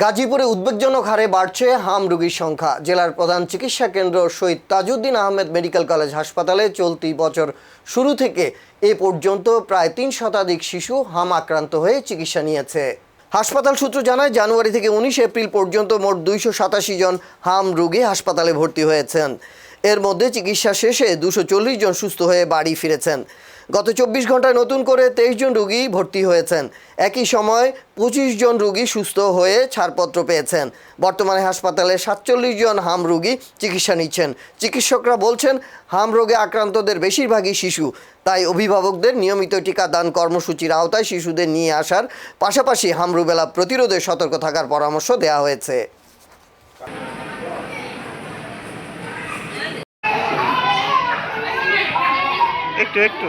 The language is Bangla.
গাজীপুরে উদ্বেগজনক হারে বাড়ছে হাম রোগীর সংখ্যা। জেলার প্রধান চিকিৎসা কেন্দ্র শহীদ তাজউদ্দিন আহমেদ মেডিকেল কলেজ হাসপাতালে চলতি বছর শুরু থেকে এ পর্যন্ত প্রায় ৩ শতাধিক শিশু হাম আক্রান্ত হয়ে চিকিৎসা নিয়েছে। হাসপাতাল সূত্র জানায়, জানুয়ারি থেকে ১৯ এপ্রিল পর্যন্ত মোট ২৮৭ জন হাম রোগী হাসপাতালে ভর্তি হয়েছেন। এর মধ্যে চিকিৎসা শেষে ২৪০ জন সুস্থ হয়ে বাড়ি ফিরেছেন। গত ২৪ ঘন্টায় নতুন করে ২৩ জন রোগী ভর্তি হয়েছেন। একই সময় ২৫ জন রোগী সুস্থ হয়ে ছাড়পত্র পেয়েছেন। বর্তমানে হাসপাতালে ৪৭ জন হাম রোগী চিকিৎসা নিচ্ছেন। চিকিৎসকরা বলছেন, হাম রোগে আক্রান্তদের বেশিরভাগই শিশু। তাই অভিভাবকদের নিয়মিত টিকাদান কর্মসূচির আওতায় শিশুদের নিয়ে আসার পাশাপাশি হাম রুবেলা প্রতিরোধে সতর্ক থাকার পরামর্শ দেওয়া হয়েছে। একটু